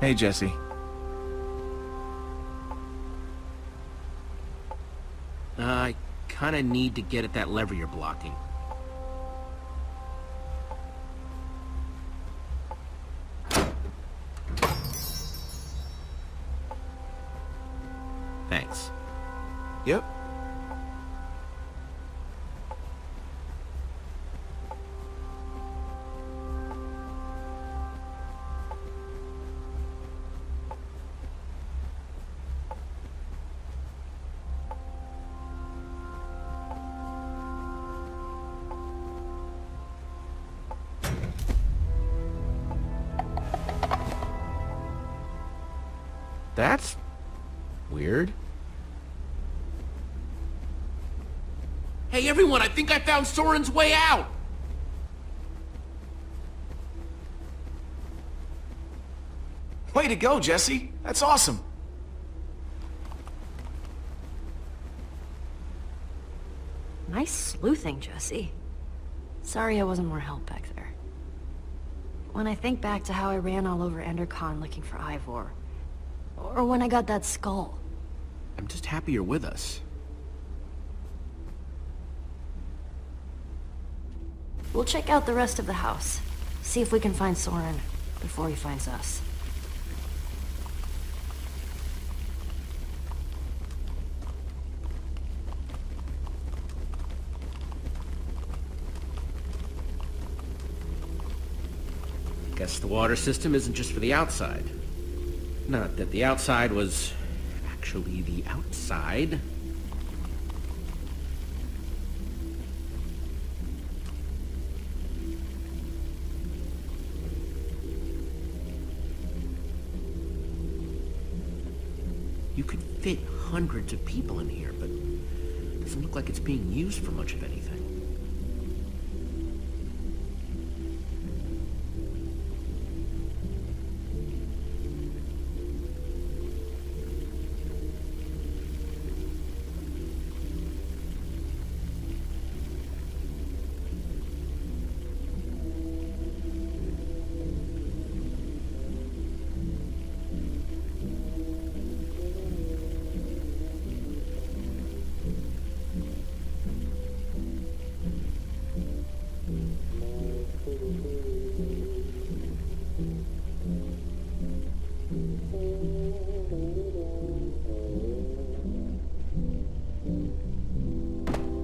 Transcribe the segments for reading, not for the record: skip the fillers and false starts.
Hey, Jesse. I kinda need to get at that lever you're blocking. Thanks. Yep. That's weird. Hey everyone, I think I found Soren's way out! Way to go, Jesse. That's awesome. Nice sleuthing, Jesse. Sorry I wasn't more help back there. When I think back to how I ran all over Endercon looking for Ivor, or when I got that skull. I'm just happy you're with us. We'll check out the rest of the house. See if we can find Soren before he finds us. Guess the water system isn't just for the outside. Not that the outside was actually the outside. You could fit hundreds of people in here, but it doesn't look like it's being used for much of anything.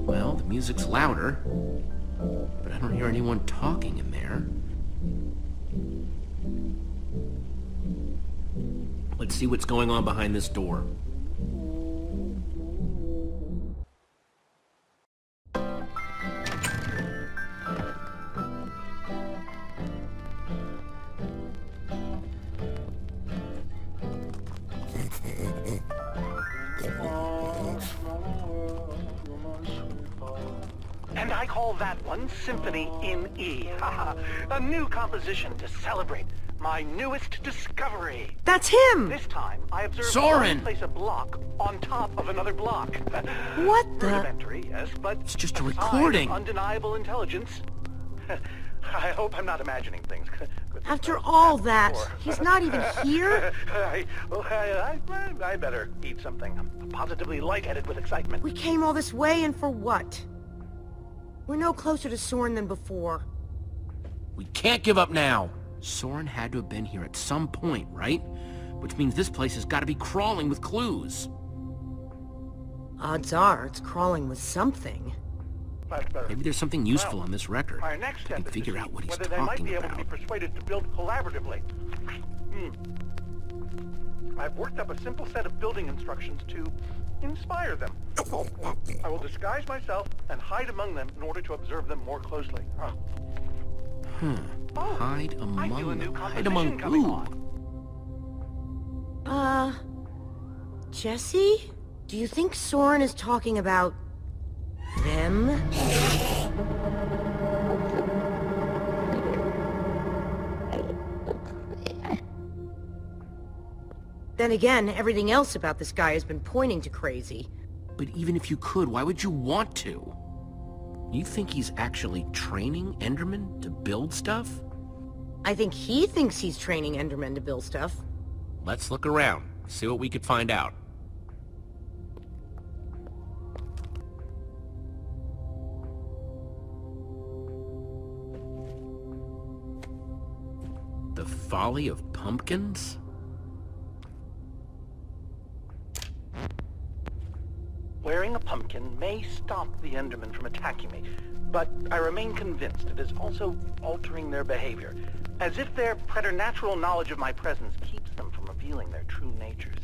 Well, the music's louder, but I don't hear anyone talking in there. Let's see what's going on behind this door. And I call that one Symphony in E. A new composition to celebrate my newest discovery. That's him! This time, I observed Soren! one place a block on top of another block. What the? Rudimentary, yes, but It's just a sign of recording. Undeniable intelligence. I hope I'm not imagining things. After all that, he's not even here? I better eat something. I'm positively lightheaded with excitement. We came all this way, and for what? We're no closer to Soren than before. We can't give up now. Soren had to have been here at some point, right? Which means this place has got to be crawling with clues. Odds are it's crawling with something. Maybe there's something useful on this record. Our next I step can is figure to out see what he's whether they might talking be able to about. be persuaded to build collaboratively. I've worked up a simple set of building instructions to inspire them. I will disguise myself and hide among them in order to observe them more closely. Oh, Hide I feel a among new them. Hide composition among coming who? on. Jesse? Do you think Soren is talking about them? Then again, everything else about this guy has been pointing to crazy. But even if you could, why would you want to? You think he's actually training Endermen to build stuff? I think he thinks he's training Endermen to build stuff. let's look around, see what we could find out. The Folly of Pumpkins? Wearing a pumpkin may stop the Endermen from attacking me, but I remain convinced it is also altering their behavior, as if their preternatural knowledge of my presence keeps them from revealing their true natures.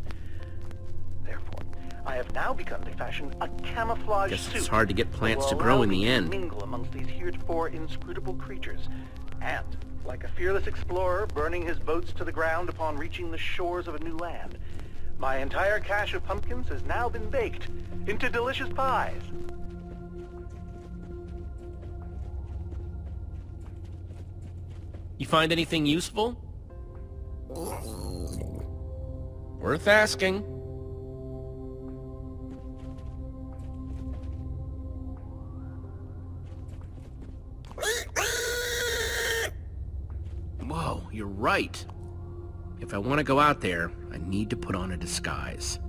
Therefore, I have now begun to fashion a camouflage Guess suit. it's hard to get plants that to will grow allow in me the to end. mingle amongst these heretofore inscrutable creatures, and, like a fearless explorer burning his boats to the ground upon reaching the shores of a new land, my entire cache of pumpkins has now been baked into delicious pies. You find anything useful? Worth asking. Whoa, you're right. If I want to go out there, I need to put on a disguise.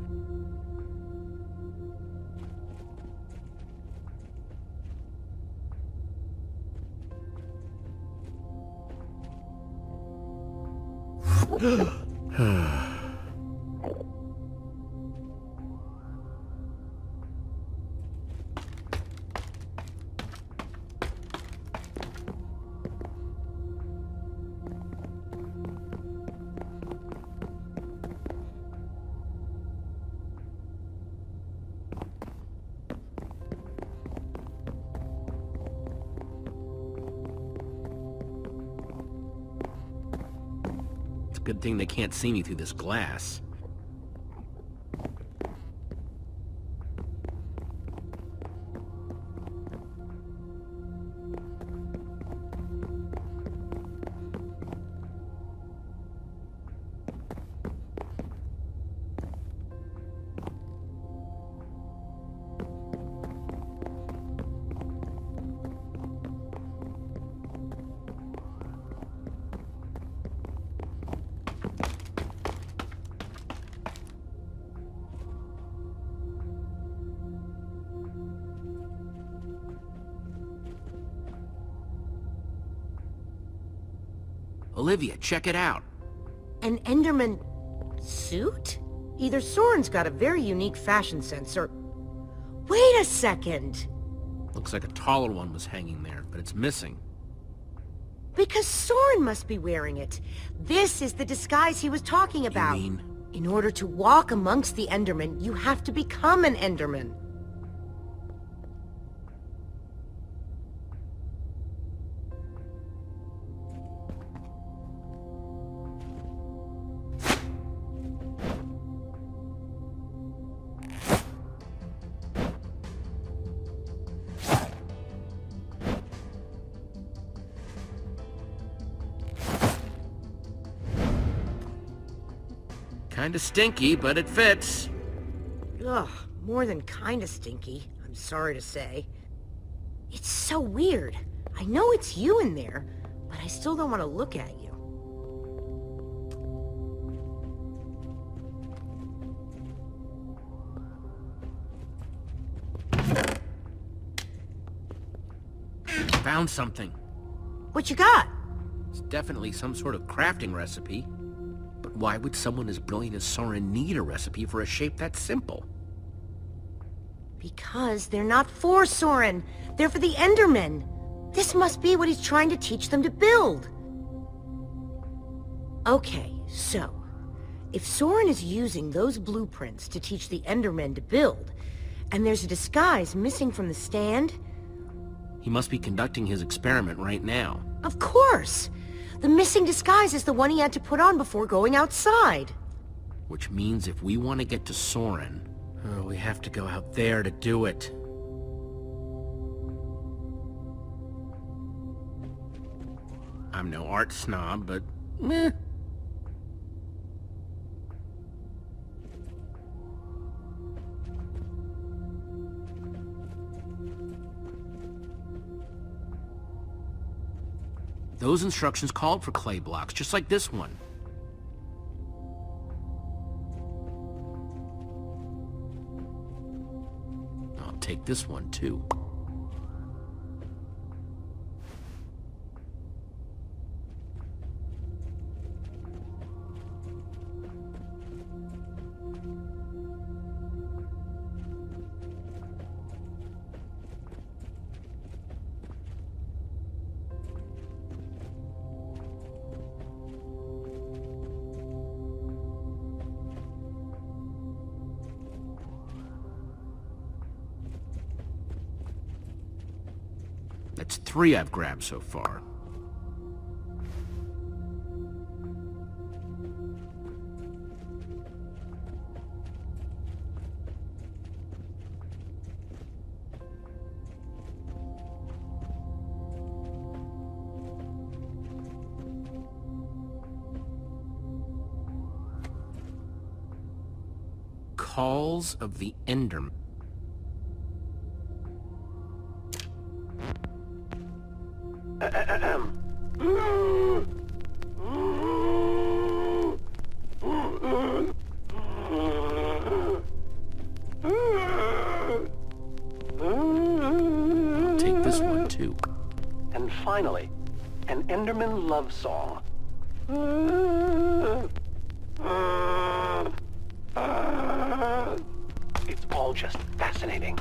Good thing they can't see me through this glass. Olivia, check it out. An Enderman suit? Either Soren's got a very unique fashion sense, or... Wait a second! Looks like a taller one was hanging there, but it's missing. Because Soren must be wearing it. This is the disguise he was talking about. You mean? In order to walk amongst the Endermen, you have to become an Enderman. Kinda stinky, but it fits. Ugh, more than kinda stinky, I'm sorry to say. It's so weird. I know it's you in there, but I still don't want to look at you. Found something. What you got? It's definitely some sort of crafting recipe. But why would someone as brilliant as Soren need a recipe for a shape that simple? Because they're not for Soren. They're for the Endermen. This must be what he's trying to teach them to build. Okay, so... if Soren is using those blueprints to teach the Endermen to build, and there's a disguise missing from the stand... He must be conducting his experiment right now. Of course! The missing disguise is the one he had to put on before going outside. Which means if we want to get to Soren, we have to go out there to do it. I'm no art snob, but meh. Those instructions called for clay blocks, just like this one. take this one, too. That's 3 I've grabbed so far. Calls of the Enderman. I'll take this one too. And finally, an Enderman love song. It's all just fascinating.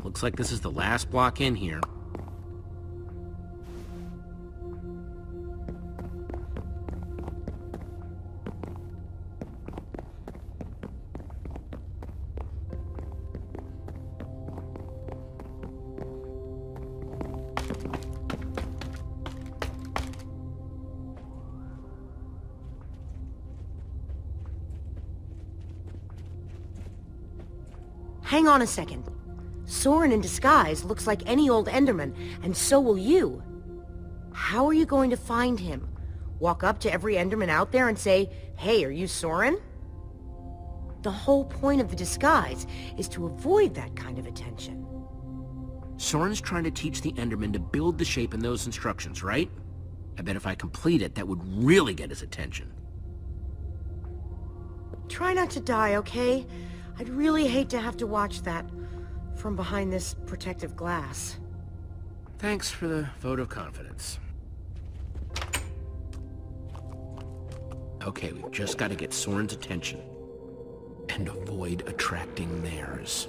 Looks like this is the last block in here. Hang on a second. Soren in disguise looks like any old Enderman, and so will you. How are you going to find him? Walk up to every Enderman out there and say, "Hey, are you Soren?" The whole point of the disguise is to avoid that kind of attention. Soren's trying to teach the Enderman to build the shape in those instructions, right? I bet if I complete it, that would really get his attention. Try not to die, okay? I'd really hate to have to watch that from behind this protective glass. Thanks for the vote of confidence. Okay, we've just got to get Soren's attention and avoid attracting theirs.